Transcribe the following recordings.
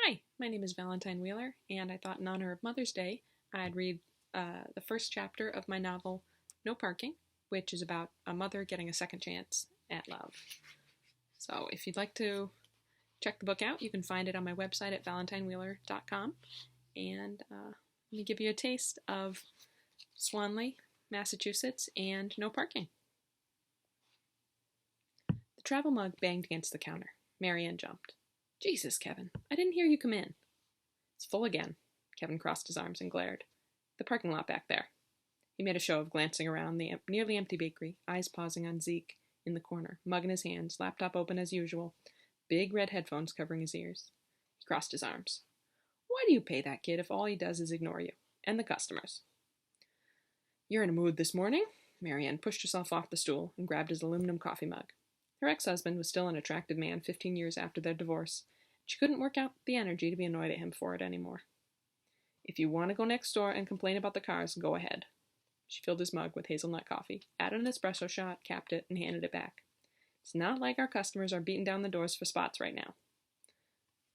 Hi, my name is Valentine Wheeler, and I thought in honor of Mother's Day, I'd read the first chapter of my novel, No Parking, which is about a mother getting a second chance at love. So if you'd like to check the book out, you can find it on my website at valentinewheeler.com. And let me give you a taste of Swanley, Massachusetts, and No Parking. The travel mug banged against the counter. Marianne jumped. Jesus, Kevin, I didn't hear you come in. It's full again. Kevin crossed his arms and glared. The parking lot back there. He made a show of glancing around the nearly empty bakery, eyes pausing on Zeke in the corner, mug in his hands, laptop open as usual, big red headphones covering his ears. He crossed his arms. Why do you pay that kid if all he does is ignore you? And the customers. You're in a mood this morning. Marianne pushed herself off the stool and grabbed his aluminum coffee mug. Her ex-husband was still an attractive man 15 years after their divorce. She couldn't work out the energy to be annoyed at him for it anymore. If you want to go next door and complain about the cars, go ahead. She filled his mug with hazelnut coffee, added an espresso shot, capped it, and handed it back. It's not like our customers are beating down the doors for spots right now.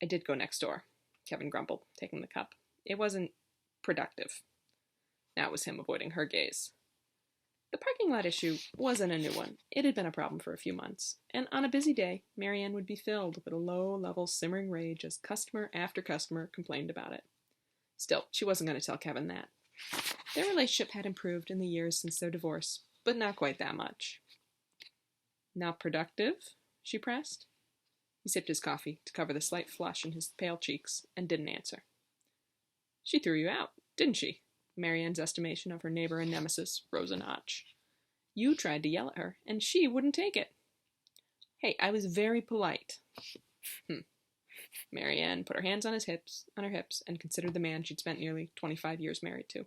I did go next door, Kevin grumbled, taking the cup. It wasn't productive. Now it was him avoiding her gaze. The parking lot issue wasn't a new one. It had been a problem for a few months, and on a busy day, Marianne would be filled with a low-level simmering rage as customer after customer complained about it. Still, she wasn't going to tell Kevin that. Their relationship had improved in the years since their divorce, but not quite that much. Not productive? She pressed. He sipped his coffee to cover the slight flush in his pale cheeks and didn't answer. She threw you out, didn't she? Marianne's estimation of her neighbor and nemesis rose a notch. You tried to yell at her, and she wouldn't take it. Hey, I was very polite. Marianne put her hands on her hips, and considered the man she'd spent nearly 25 years married to.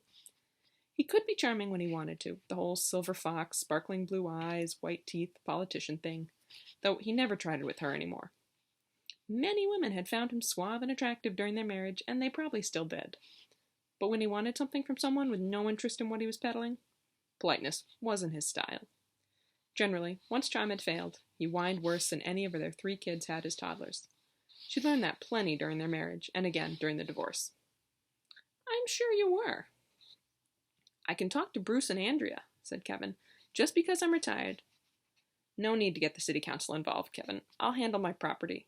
He could be charming when he wanted to, the whole silver fox, sparkling blue eyes, white teeth, politician thing, though he never tried it with her anymore. Many women had found him suave and attractive during their marriage, and they probably still did. But when he wanted something from someone with no interest in what he was peddling, politeness wasn't his style. Generally, once charm had failed, he whined worse than any of their 3 kids had as toddlers. She'd learned that plenty during their marriage, and again during the divorce. I'm sure you were. I can talk to Bruce and Andrea, said Kevin, just because I'm retired. No need to get the city council involved, Kevin. I'll handle my property.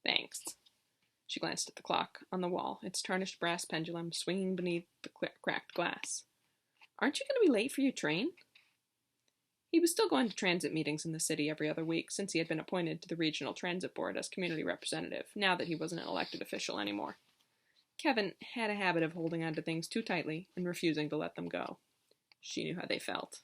Thanks. She glanced at the clock on the wall, its tarnished brass pendulum swinging beneath the cracked glass. Aren't you going to be late for your train? He was still going to transit meetings in the city every other week since he had been appointed to the regional transit board as community representative, now that he wasn't an elected official anymore. Kevin had a habit of holding on to things too tightly and refusing to let them go. She knew how they felt.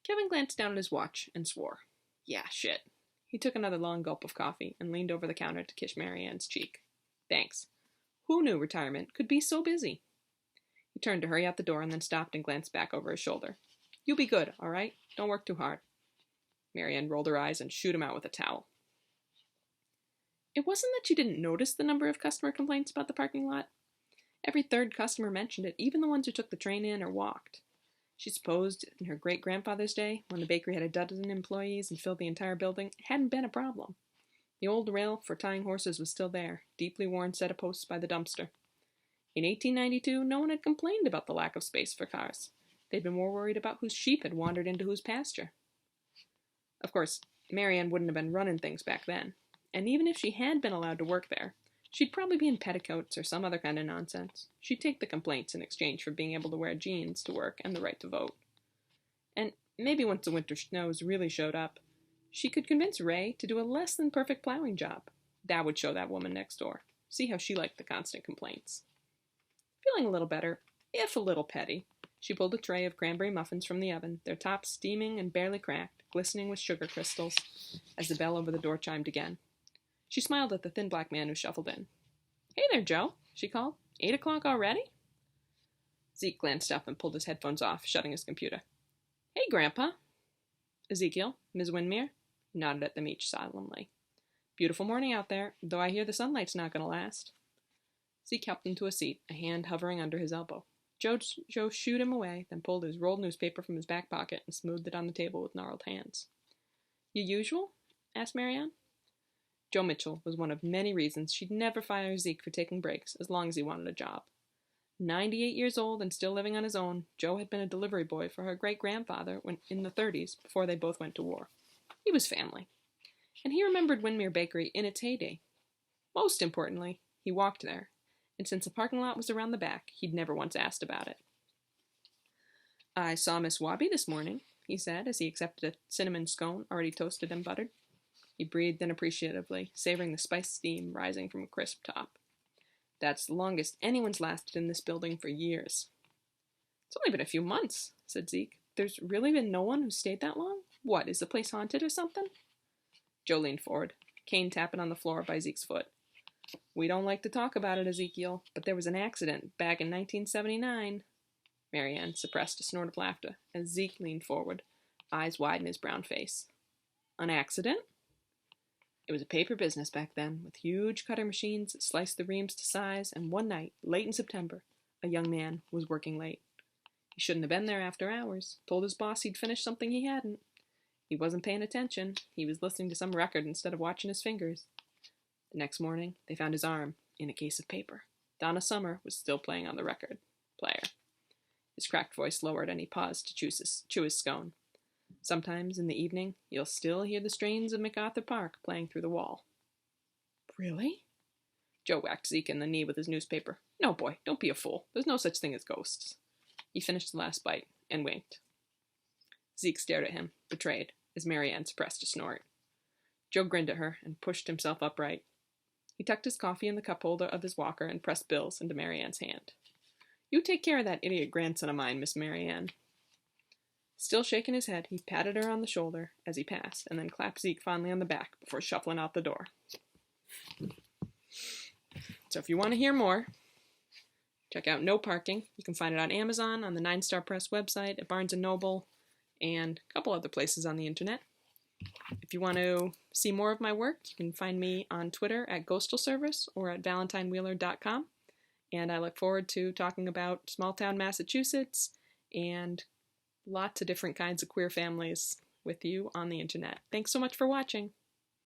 Kevin glanced down at his watch and swore. Yeah, shit. He took another long gulp of coffee and leaned over the counter to kiss Marianne's cheek. Thanks. Who knew retirement could be so busy? He turned to hurry out the door and then stopped and glanced back over his shoulder. You'll be good, all right? Don't work too hard. Marianne rolled her eyes and shooed him out with a towel. It wasn't that she didn't notice the number of customer complaints about the parking lot. Every 3rd customer mentioned it, even the ones who took the train in or walked. She supposed in her great-grandfather's day, when the bakery had a dozen employees and filled the entire building, it hadn't been a problem. The old rail for tying horses was still there, deeply worn set of posts by the dumpster. In 1892, no one had complained about the lack of space for cars. They'd been more worried about whose sheep had wandered into whose pasture. Of course, Marianne wouldn't have been running things back then, and even if she had been allowed to work there, she'd probably be in petticoats or some other kind of nonsense. She'd take the complaints in exchange for being able to wear jeans to work and the right to vote. And maybe once the winter snows really showed up, she could convince Ray to do a less than perfect plowing job. That would show that woman next door. See how she liked the constant complaints. Feeling a little better, if a little petty, she pulled a tray of cranberry muffins from the oven, their tops steaming and barely cracked, glistening with sugar crystals, as the bell over the door chimed again. She smiled at the thin black man who shuffled in. Hey there, Joe, she called. 8 o'clock already? Zeke glanced up and pulled his headphones off, shutting his computer. Hey, Grandpa. Ezekiel, Ms. Winmere? He nodded at them each solemnly. Beautiful morning out there, though I hear the sunlight's not going to last. Zeke helped him to a seat, a hand hovering under his elbow. Joe shooed him away, then pulled his rolled newspaper from his back pocket and smoothed it on the table with gnarled hands. Your usual? Asked Marianne. Joe Mitchell was one of many reasons she'd never fire Zeke for taking breaks as long as he wanted a job. 98 years old and still living on his own, Joe had been a delivery boy for her great-grandfather when in the 30s before they both went to war. He was family. And he remembered Windmere Bakery in its heyday. Most importantly, he walked there, and since the parking lot was around the back, he'd never once asked about it. "I saw Miss Wabi this morning," he said as he accepted a cinnamon scone already toasted and buttered. He breathed in appreciatively, savoring the spiced steam rising from a crisp top. "That's the longest anyone's lasted in this building for years." "It's only been a few months," said Zeke. "There's really been no one who stayed that long? What, is the place haunted or something?" Joe leaned forward, cane tapping on the floor by Zeke's foot. "We don't like to talk about it, Ezekiel, but there was an accident back in 1979. Marianne suppressed a snort of laughter as Zeke leaned forward, eyes wide in his brown face. "An accident?" "It was a paper business back then, with huge cutter machines that sliced the reams to size, and one night, late in September, a young man was working late. He shouldn't have been there after hours, told his boss he'd finished something he hadn't. He wasn't paying attention. He was listening to some record instead of watching his fingers. The next morning, they found his arm in a case of paper. Donna Summer was still playing on the record player." His cracked voice lowered and he paused to chew his scone. "Sometimes in the evening, you'll still hear the strains of MacArthur Park playing through the wall." "Really?" Joe whacked Zeke in the knee with his newspaper. "No, boy, don't be a fool. There's no such thing as ghosts." He finished the last bite and winked. Zeke stared at him, betrayed, as Marianne suppressed a snort. Joe grinned at her and pushed himself upright. He tucked his coffee in the cup holder of his walker and pressed bills into Marianne's hand. "You take care of that idiot grandson of mine, Miss Marianne." Still shaking his head, he patted her on the shoulder as he passed, and then clapped Zeke fondly on the back before shuffling out the door. So if you want to hear more, check out No Parking. You can find it on Amazon, on the 9 Star Press website, at Barnes & Noble, and a couple other places on the internet. If you want to see more of my work, you can find me on Twitter at Ghostal Service or at ValentineWheeler.com. And I look forward to talking about small-town Massachusetts and lots of different kinds of queer families with you on the internet. Thanks so much for watching.